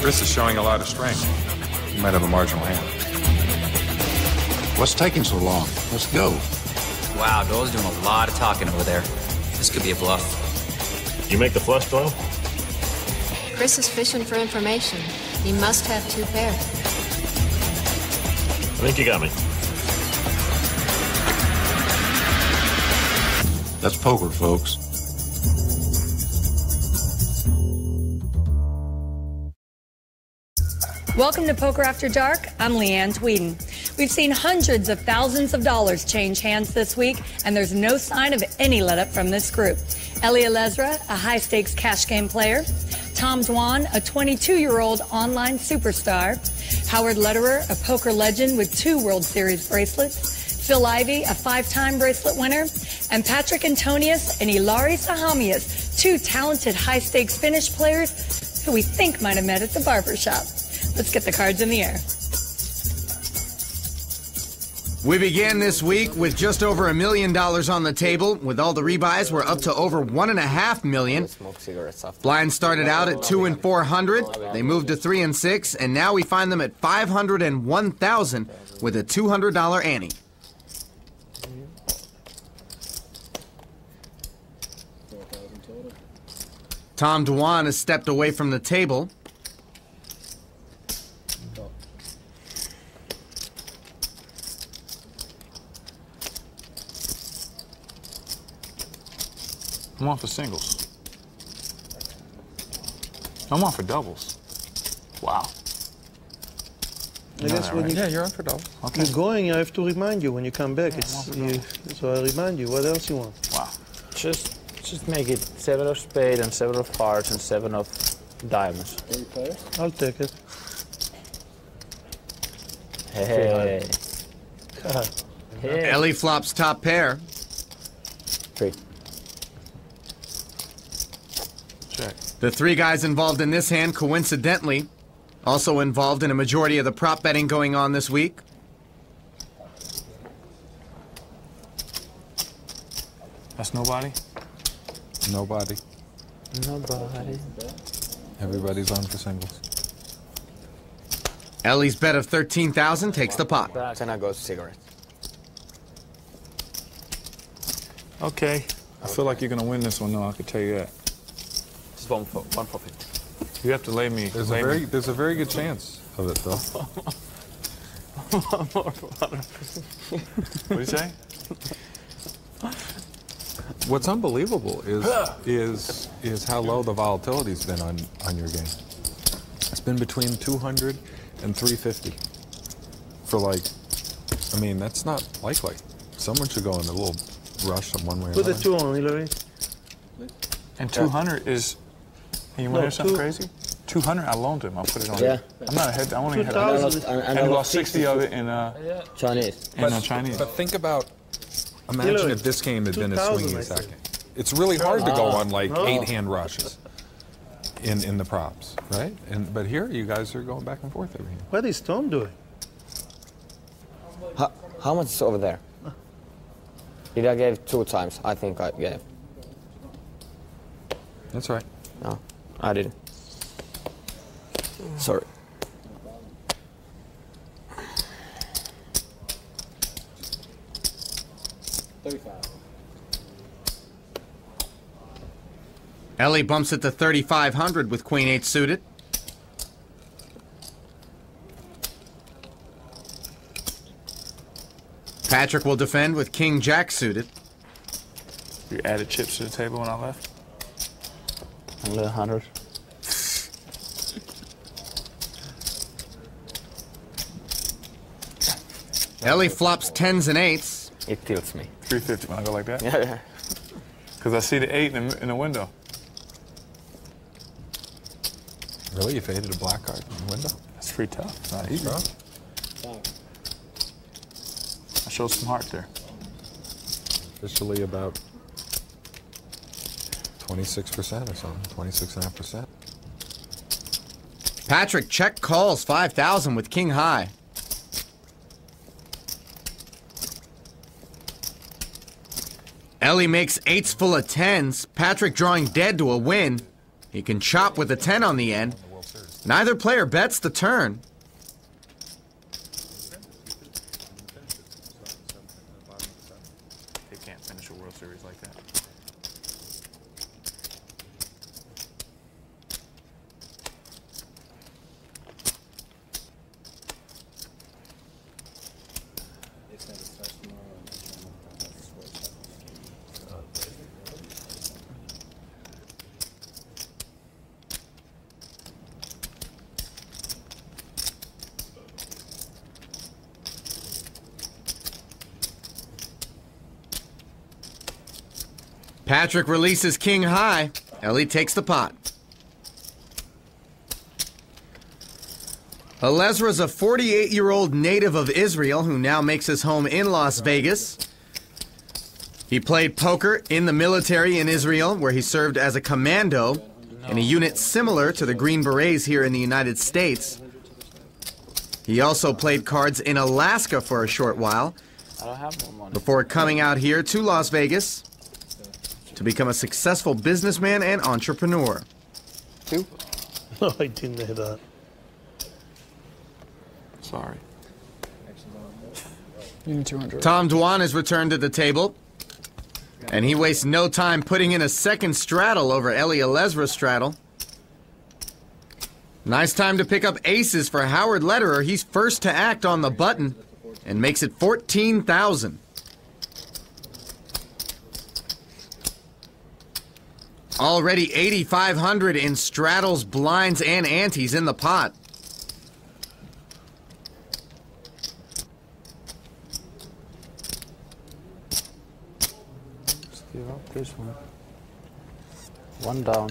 Chris is showing a lot of strength. He might have a marginal hand. What's taking so long? Let's go. Wow, Doyle's doing a lot of talking over there. This could be a bluff. You make the flush, Doyle? Chris is fishing for information. He must have two pairs. I think you got me. That's poker, folks. Welcome to Poker After Dark. I'm Leanne Tweeden. We've seen hundreds of thousands of dollars change hands this week, and there's no sign of any let-up from this group. Elia Lezra, a high-stakes cash game player. Tom Dwan, a 22-year-old online superstar. Howard Lederer, a poker legend with 2 World Series bracelets. Phil Ivey, a 5-time bracelet winner. And Patrick Antonius and Ilari Sahamias, 2 talented high-stakes Finnish players who we think might have met at the barbershop. Let's get the cards in the air. We began this week with just over $1 million on the table. With all the rebuys, we're up to over $1.5 million. Blinds started out at 2 and 400. They moved to 3 and 6, and now we find them at 501,000 with a $200 ante. Tom Dwan has stepped away from the table. I'm on for singles. I'm on for doubles. Wow. I guess when right? Yeah, you're on for doubles. Okay. You're going, I have to remind you when you come back. So I remind you. What else you want? Wow. Just make it 7 of spades and 7 of hearts and 7 of diamonds. I'll take it. Hey. Hey. Ellie flops top pair. 3. Check. The 3 guys involved in this hand, coincidentally, also involved in a majority of the prop betting going on this week. That's nobody? Nobody. Nobody. Everybody's on for singles. Ellie's bet of 13,000 takes the pot. Then I go cigarette. Okay. I feel like you're going to win this one, though. I can tell you that. Just one for 50. You have to lay me. There's a very good chance of it, though. What do you say? What's unbelievable is how low the volatility's been on your game. It's been between 200 and 350 for I mean, that's not likely. Someone should go in a little rush on one way or another. Put the 2 on, Hillary. And 200 is. You want to hear something crazy? 200, I loaned him. I'll put it on. Yeah. I'm not ahead. I only had. And I lost 60 of it in Chinese. Chinese. But think about. Imagine if this game had been a swinging second. It's really hard to go on 8-hand rushes in the props, right? But here, you guys are going back and forth every hand. What is Tom doing? How much is over there? Did I give 2 times? I think I gave. That's right. No, I didn't. Sorry. Ellie bumps it to 3,500 with Queen 8 suited. Patrick will defend with King Jack suited. You added chips to the table when I left? Only 100. Ellie flops 10s and 8s. It tilts me. 350 when I go like that? Yeah. Because I see the 8 in the window. Really? You faded a black card in the window? That's pretty tough. It's not easy. I showed some heart there. Officially about 26% or something, 26.5%. Patrick check calls 5,000 with King high. Ellie makes 8s full of 10s. Patrick drawing dead to a win. He can chop with a 10 on the end. Neither player bets the turn. They can't finish a World Series like that. Patrick releases king high. Ellie takes the pot. Alezra's a 48-year-old native of Israel who now makes his home in Las Vegas. He played poker in the military in Israel, where he served as a commando in a unit similar to the Green Berets here in the United States. He also played cards in Alaska for a short while before coming out here to Las Vegas to become a successful businessman and entrepreneur. Two? No, I didn't know that. Sorry. You need 200. Tom Dwan is returned to the table, and he wastes no time putting in a second straddle over Ellie Alezra's straddle. Nice time to pick up aces for Howard Lederer. He's first to act on the button and makes it 14,000. Already 8,500 in straddles, blinds, and antes in the pot. Let's give up this one. One down.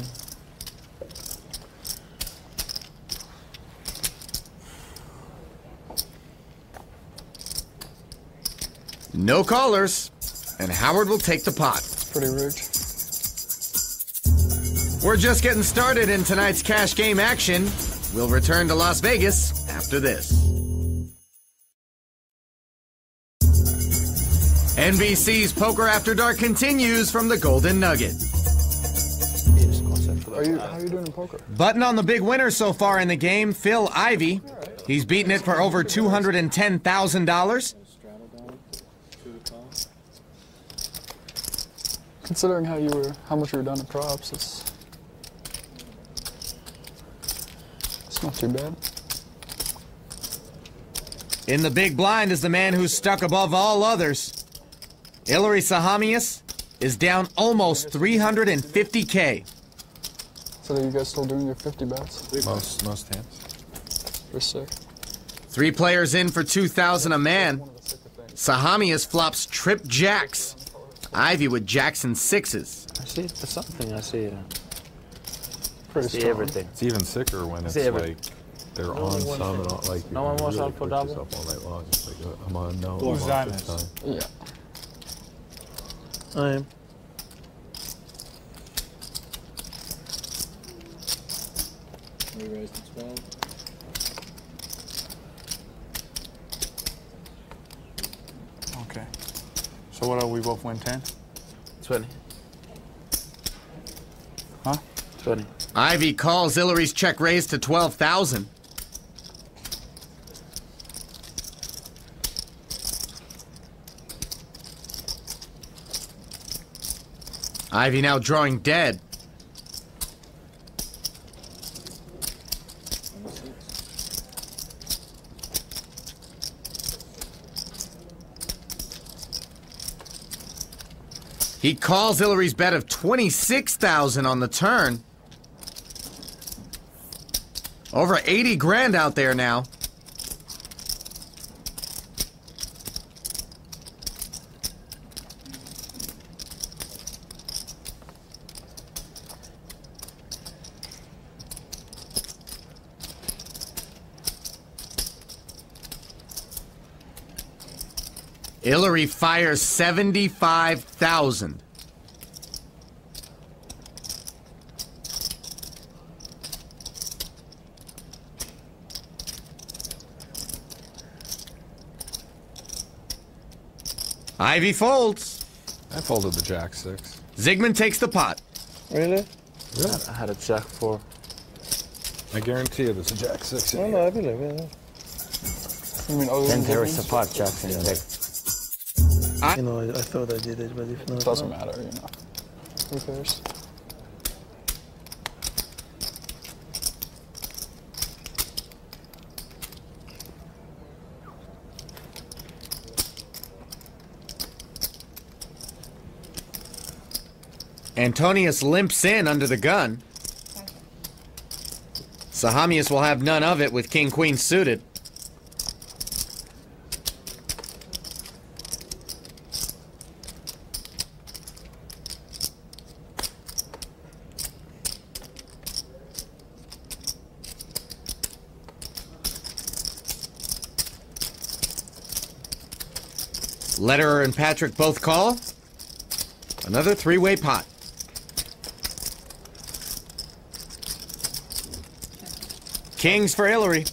No callers, and Howard will take the pot. Pretty rich. We're just getting started in tonight's cash game action. We'll return to Las Vegas after this. NBC's Poker After Dark continues from the Golden Nugget. How are you doing in poker? Button on the big winner so far in the game, Phil Ivey. He's beaten it for over $210,000. Considering how much you were down at props, it's not too bad. In the big blind is the man who's stuck above all others. Ilary Sahamias is down almost 350K. So are you guys still doing your 50 bets? Most hands. You're sick. 3 players in for 2,000 a man. Sahamias flops trip jacks. Ivy with jacks and sixes. I see something. I see. Pretty See strong. everything. It's even sicker when it's like they're on some and all, like you No one can wants really out for push double? yourself all night long. It's like I'm on no. Who's I'm on off this this? time. Yeah. I am. We raised to 12. Okay. So what are we both win 10? 20. Huh? 20. Ivy calls Ilary's check raise to 12,000. Ivy now drawing dead. He calls Ilary's bet of 26,000 on the turn. Over 80 grand out there now. Ilary fires 75,000. Ivy folds. I folded the jack six. Zygmunt takes the pot. Really? I had a jack 4. I guarantee you there's a jack 6 No, in no, here. I believe it. You mean other Then than there is a Dickens? pot jacks in deck. You know, I thought I did it, but if not, It doesn't no. matter, you know. Who cares? Antonius limps in under the gun. Sahamius will have none of it with king-queen suited. Lederer and Patrick both call. Another three-way pot. Kings for Hillary.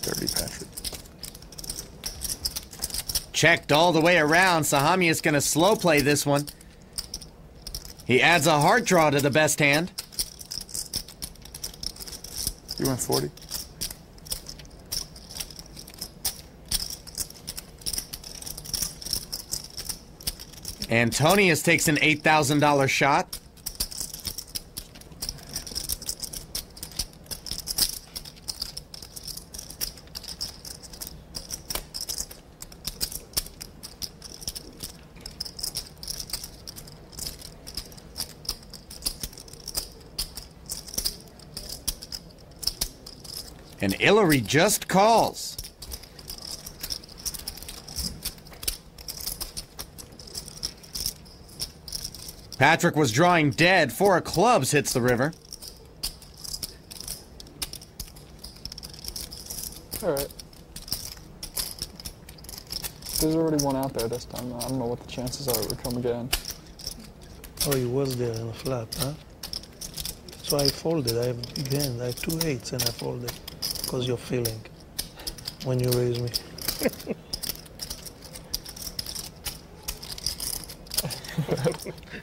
Dirty Patrick. Checked all the way around. Sahamius gonna slow play this one. He adds a heart draw to the best hand. You went 40. Antonius takes an $8,000 shot. And Hillary just calls. Patrick was drawing dead. 4 of clubs hits the river. Alright. There's already one out there this time. I don't know what the chances are it would come again. Oh, he was there in a flap, huh? So I folded. I have big hand. I have 2 8s and I folded. Because you're feeling when you raise me.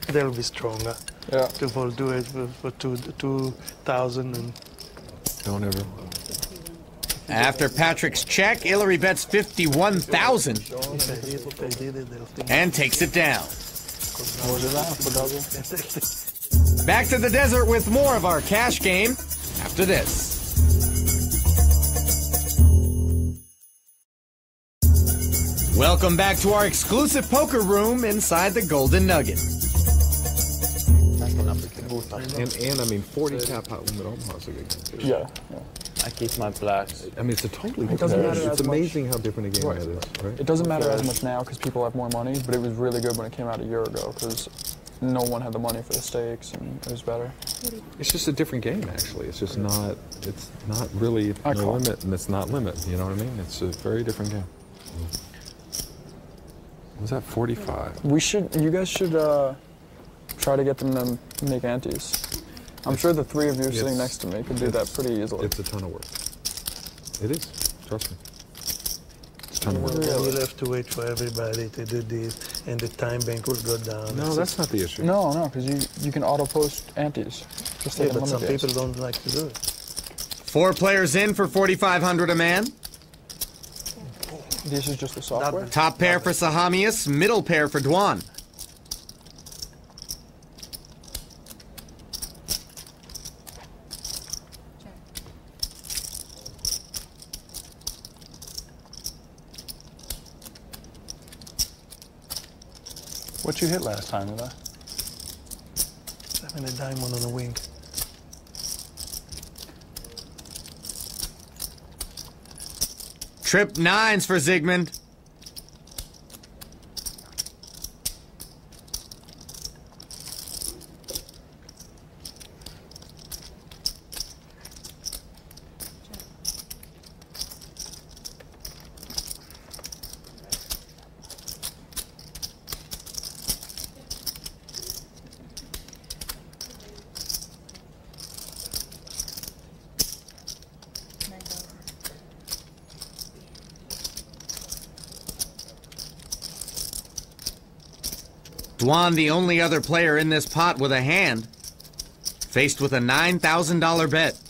They'll be stronger. Yeah. To fold 2 8 for 2,000 and. Don't ever. After Patrick's check, Hillary bets 51,000 and takes it down. Back to the desert with more of our cash game after this. Welcome back to our exclusive poker room inside the Golden Nugget. And I mean, 40 tap hot limit Omaha is a good game too. Yeah. I keep my blacks. I mean, it's a totally It different doesn't game. matter It's as much. amazing how different a game Right. that is, right? It doesn't matter as much now because people have more money, but it was really good when it came out a year ago because no one had the money for the stakes and it was better. It's just a different game, actually. It's just not, it's not really no limit and it's not limit, you know what I mean? It's a very different game. Was that 45? You guys should try to get them to make antes. I'm sure the 3 of you sitting next to me could do that pretty easily. It's a ton of work. It is, trust me. It's a ton of work. You'll have to wait for everybody to do this, and the time bank will go down. No, that's not the issue. No, because you can auto-post antes. Just like Yeah, in but some limit people games. don't like to do it. 4 players in for 4,500 a man. This is just the software? Top pair for Sahamius, middle pair for Dwan. What you hit last time, did I? 7 a diamond on a wing. Trip 9s for Zygmunt. Dwan, the only other player in this pot with a hand, faced with a $9,000 bet.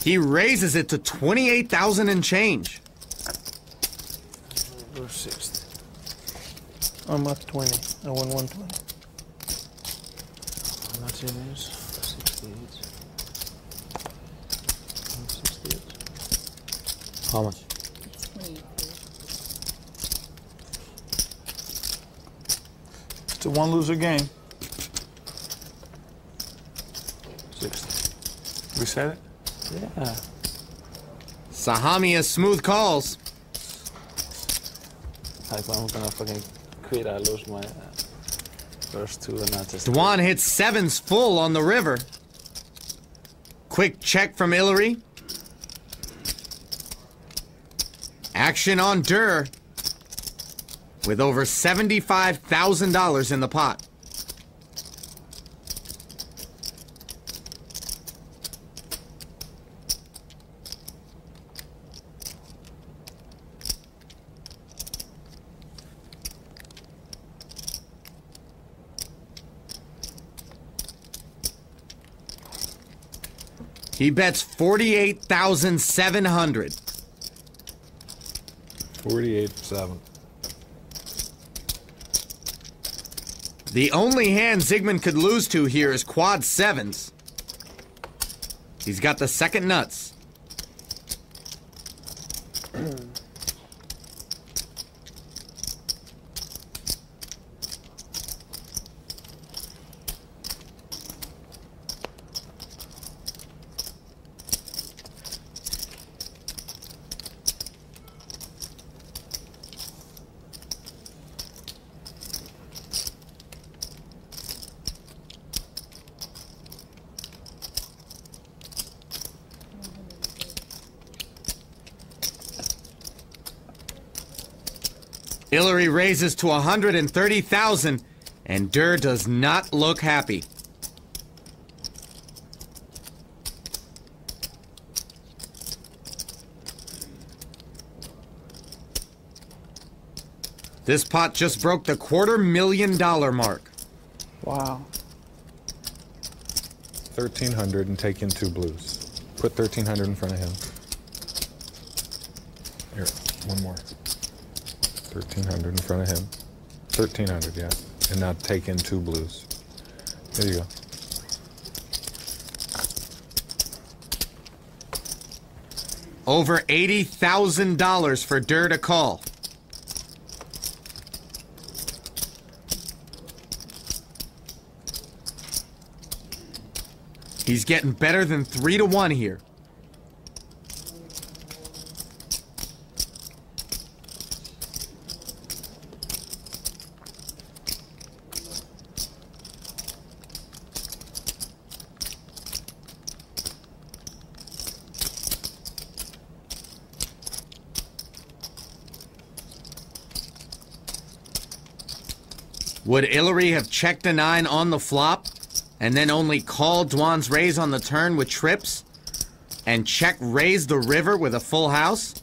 He raises it to 28,000 and change. I'm at 20. I won 120. How much it is? 68. How much? 28. It's a one-loser game. 60. We said it? Yeah. Sahamia's smooth calls. If I'm gonna fucking quit, I lose my first two and not just. Dwan hits sevens full on the river. Quick check from Hillary. Action on Durr with over $75,000 in the pot. He bets 48,700. 48-7. The only hand Zygmunt could lose to here is quad sevens. He's got the second nuts. Hillary raises to 130,000, and Durr does not look happy. This pot just broke the $250,000 mark. Wow. 1,300 and take in 2 blues. Put 1,300 in front of him. Here, one more. 1,300 in front of him. 1,300, yeah. And now take in 2 blues. There you go. Over $80,000 for Durr to call. He's getting better than 3-1 here. Would Hillary have checked a 9 on the flop and then only called Dwan's raise on the turn with trips and check raise the river with a full house?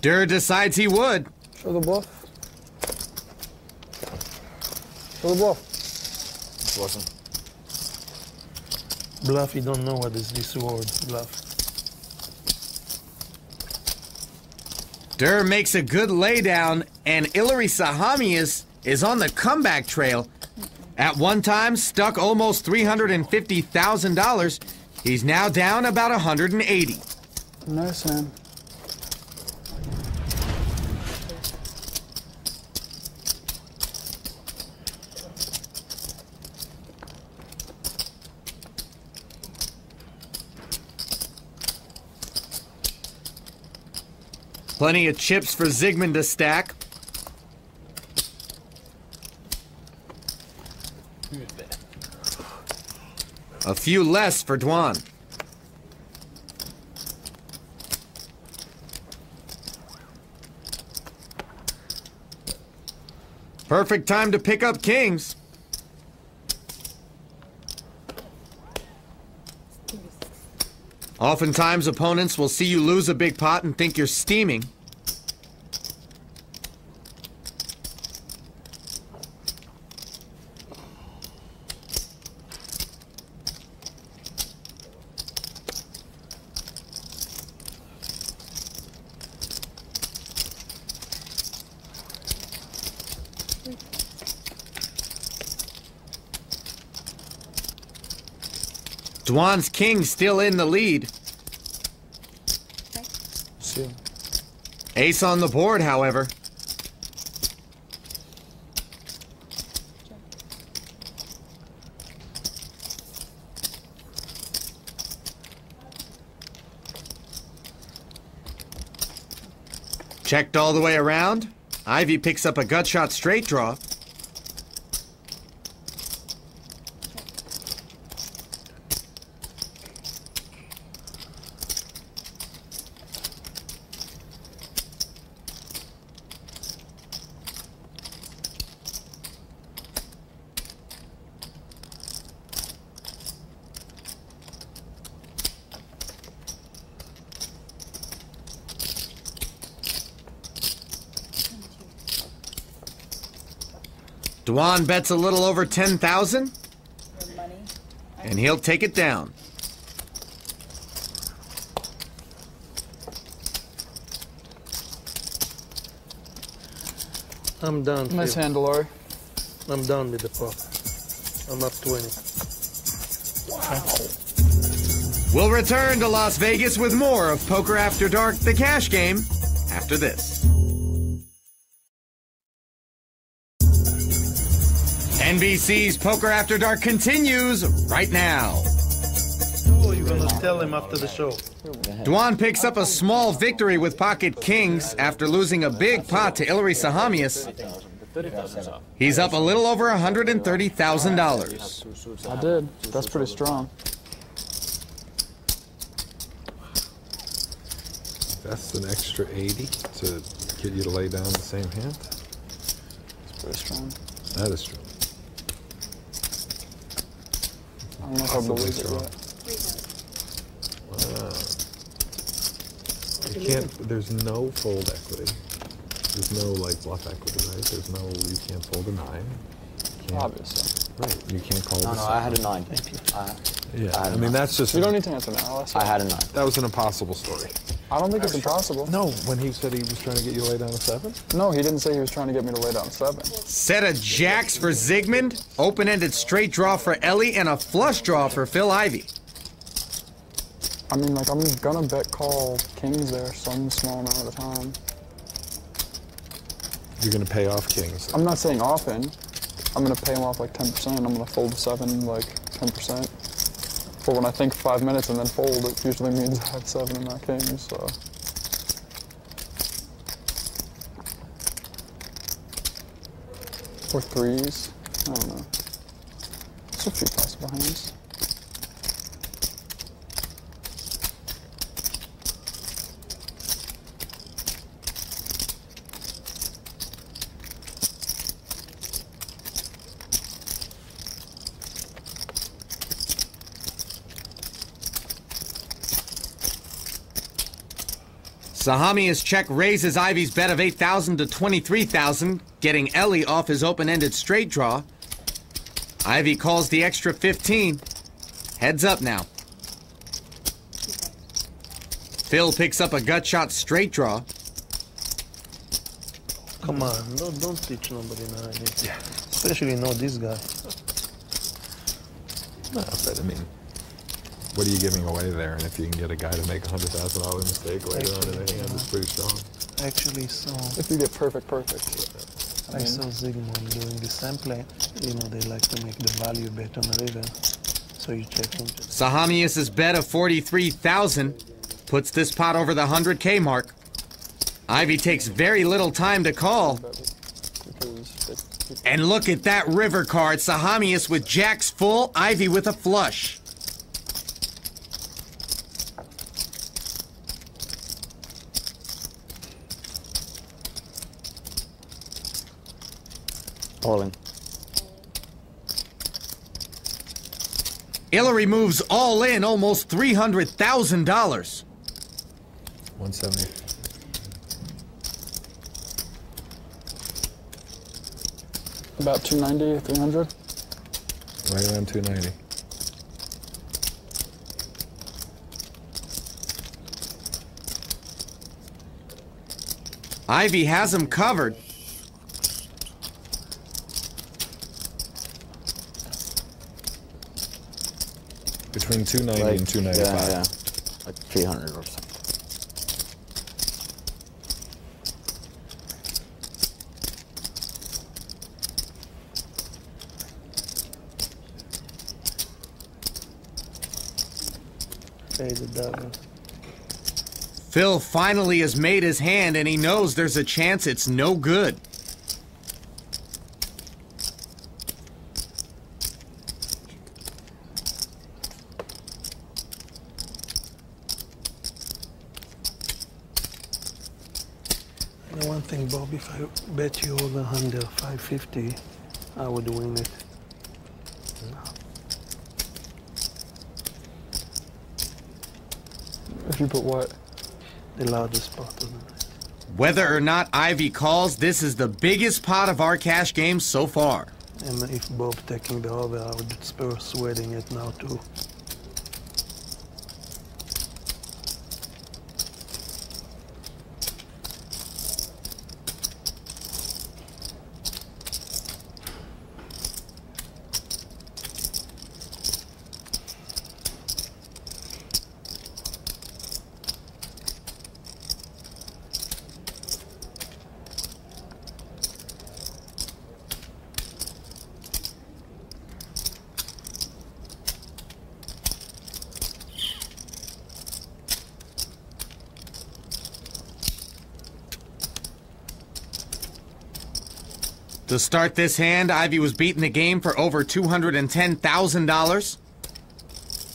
Durr decides he would. Show the bluff. Show the bluff. It wasn't. Bluff, you don't know what is this word, bluff. Durr makes a good laydown, and Hillary Sahamias is on the comeback trail. At one time, stuck almost $350,000. He's now down about 180. Nice hand. Plenty of chips for Zygmunt to stack. A few less for Dwan. Perfect time to pick up kings. Oftentimes, opponents will see you lose a big pot and think you're steaming. Dwan's king still in the lead. Ace on the board, however. Checked all the way around. Ivy picks up a gut shot straight draw. Dwan bets a little over 10,000, and he'll take it down. I'm done. Nice hand, Laurie. I'm done with the pot. I'm up 20. Wow. We'll return to Las Vegas with more of Poker After Dark, the cash game, after this. NBC's Poker After Dark continues right now. Oh, you're gonna tell him after the show. Dwan picks up a small victory with pocket kings after losing a big pot to Ilary Sahamias. He's up a little over $130,000. I did. That's pretty strong. That's an extra 80 to get you to lay down the same hand. It's pretty strong. That is true. I don't know if I believe it yet. Wow. You can't, there's no fold equity. There's no like bluff equity, right? There's no, you can't fold a 9. Obviously. Right, you can't call No, this. no, I had a 9. Yeah, I mean that's just. You don't need to answer now. I had a 9. That was an impossible story. I don't think it's impossible. No, when he said he was trying to get you to lay down a 7? No, he didn't say he was trying to get me to lay down 7. Set of jacks for Zygmunt, open-ended straight draw for Ellie, and a flush draw for Phil Ivey. I mean, like, I'm gonna bet call kings there some small amount of the time. You're gonna pay off kings. I'm not saying often. I'm gonna pay him off like 10%. I'm gonna fold the 7 like 10%. But when I think 5 minutes and then fold, it usually means I have 7 in my kings, so. Or 3s. I don't know. There's a few possible hands. Sahamia's check raises Ivy's bet of 8,000 to 23,000, getting Ellie off his open-ended straight draw. Ivy calls the extra 15. Heads up now. Phil picks up a gut shot straight draw. Come on, don't teach nobody now. Yeah. Especially not this guy. No, but I mean, what are you giving away there? And if you can get a guy to make a $100,000 mistake later on in the hand, it's pretty strong. Actually, so if you get perfect. I saw Zygmunt doing the same play. You know, they like to make the value bet on the river. So you check him. Sahamias' bet of 43,000 puts this pot over the 100K mark. Ivy takes very little time to call. And look at that river card. Sahamius with jacks full, Ivy with a flush. Calling. Hillary moves all in, almost $300,000. 170. About 290, 300. Right around 290. Ivy has him covered. Between 290 and 295. Yeah, like 300 or something. Phil finally has made his hand, and he knows there's a chance it's no good. One thing, Bob, if I bet you over under 550, I would win it. If you put what? The largest pot of the night. Whether or not Ivy calls, this is the biggest pot of our cash game so far. And if Bob taking the over, I would persuading it now too. To start this hand, Ivy was beating the game for over $210,000.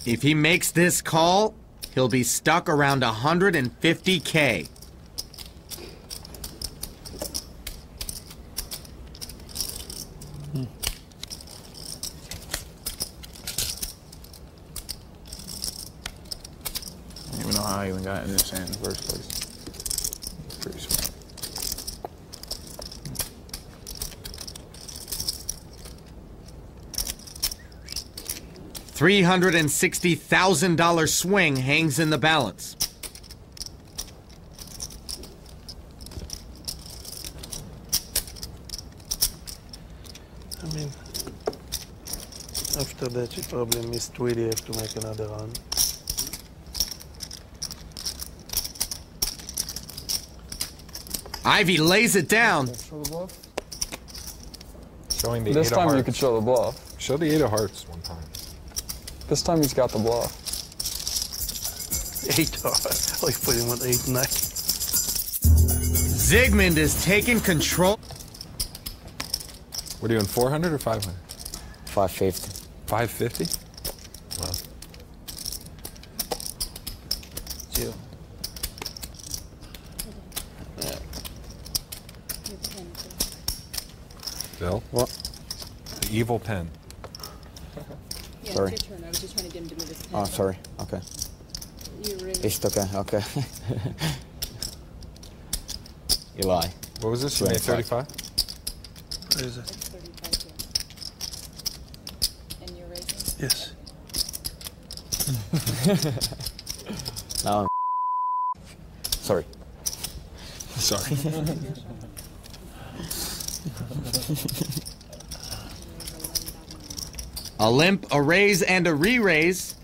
If he makes this call, he'll be stuck around 150K. I don't even know how I even got in this hand in the first place. Pretty smart. $360,000 swing hangs in the balance. I mean, after that you probably missed Tweedy, have to make another run. Ivy lays it down. Showing the This eight of time you hearts. could show the bluff. Show the 8 of hearts one time. This time he's got the bluff. 8 or you put him on 8-9. Zygmunt is taking control. What are you doing, 400 or 500? 550. 550? Wow. Two. Bill? What? The evil pen. Yeah, Sorry. it's your turn. I was just trying to get him to move his pen. Oh, sorry. Okay. You're ready. It's okay. Okay. You lie. What was this? You made 35? What is it? It's 35, yeah. And you're raising? Yes. Now I'm sorry. Sorry. A limp, a raise, and a re-raise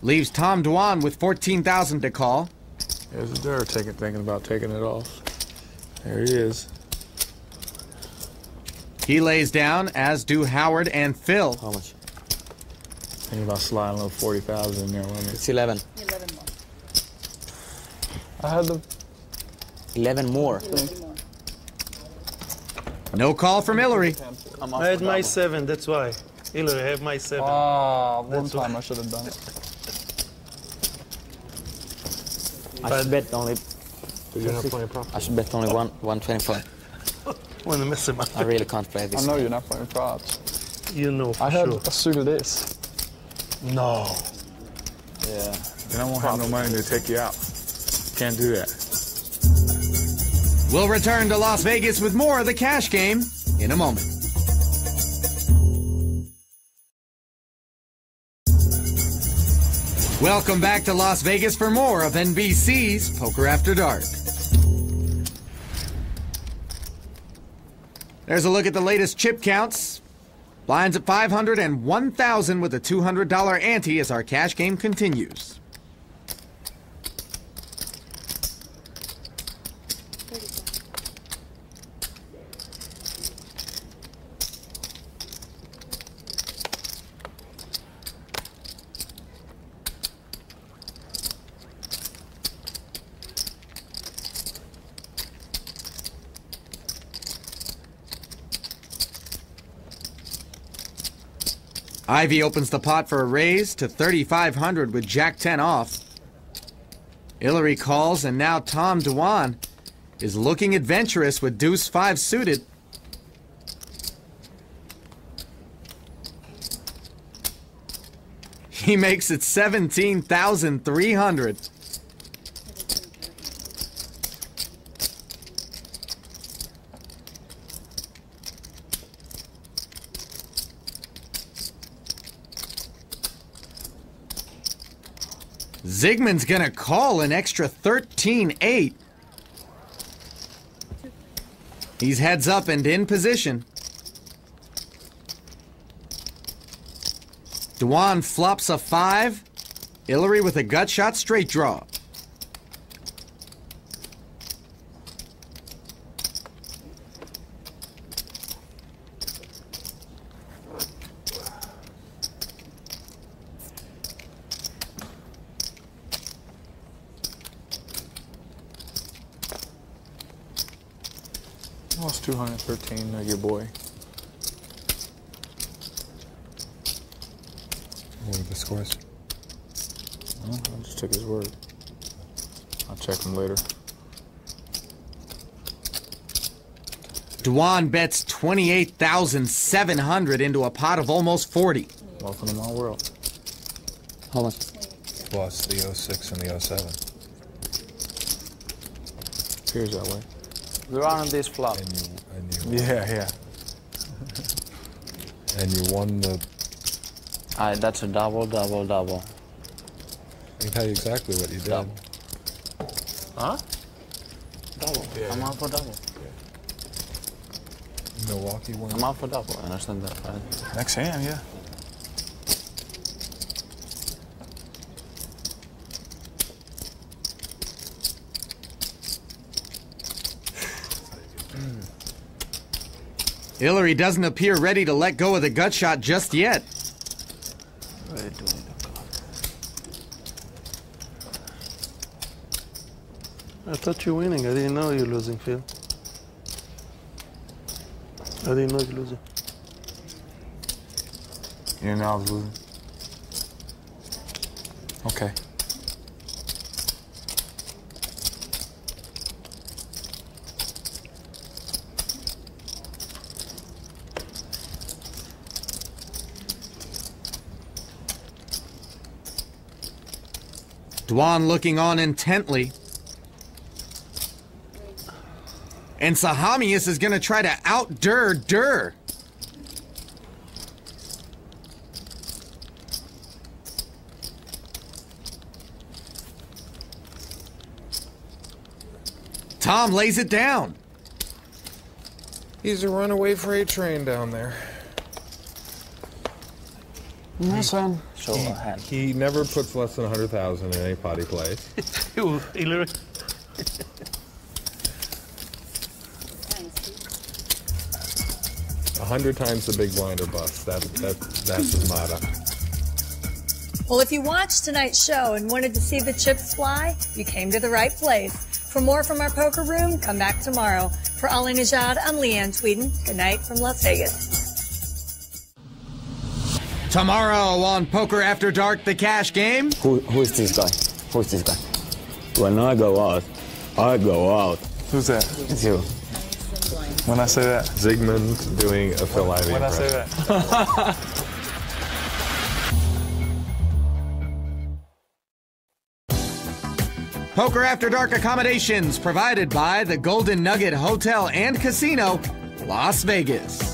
leaves Tom Dwan with $14,000 to call. There's a dirt thinking about taking it off. There he is. He lays down, as do Howard and Phil. How much? Thinking about sliding a little 40,000 in there with me. It's 11. 11 more. I had the 11 more. No call from Hillary. I had my 7, that's why. Hillary, I have my 7. One time I should have done it. I should bet only. Did you have plenty of props? I should bet only 125. I really can't play this. I know you're not playing props. You know for I had sure. a suited ace. No. Yeah. And I won't have no money to take you out. Can't do that. We'll return to Las Vegas with more of the cash game in a moment. Welcome back to Las Vegas for more of NBC's Poker After Dark. There's a look at the latest chip counts. Blinds at 500 and 1,000 with a $200 ante as our cash game continues. Ivy opens the pot for a raise to 3,500 with Jack 10 off. Hillary calls, and now Tom Dewan is looking adventurous with Deuce 5 suited. He makes it 17,300. Zygmun's gonna call an extra 13-8. He's heads up and in position. Dewan flops a 5. Hillary with a gut shot straight draw. Lost 213 of your boy. What are the scores? Well, I just took his word. I'll check him later. Dewan bets 28,700 into a pot of almost 40. Welcome to my world. How much? Plus the 06 and the 07. Appears that way. We're on this flop. And you Yeah. And you won the... That's a double. I can tell you exactly what you did. Double. Huh? Double. Yeah. I'm out for double. Milwaukee won. I'm out for double. I understand that, right? Next hand, yeah. Hillary doesn't appear ready to let go of the gut shot just yet. I thought you were winning. I didn't know you were losing, Phil. I didn't know you were losing. You didn't know I was losing? Okay. Dewan looking on intently. And Sahamius is going to try to out-dur. Tom lays it down. He's a runaway freight train down there. Listen. Show a hand. He never puts less than 100,000 in any pot he plays. Hillary. 100 times the big blind or bust. That's his motto. Well, if you watched tonight's show and wanted to see the chips fly, you came to the right place. For more from our poker room, come back tomorrow. For Ali Najad, I'm Leanne Tweeden. Good night from Las Vegas. Tomorrow on Poker After Dark, the cash game. Who is this guy? Who is this guy? When I go out, I go out. Who's that? It's you. When I say that. Zygmunt doing a Phil Ivey When I say that. Poker After Dark accommodations provided by the Golden Nugget Hotel and Casino, Las Vegas.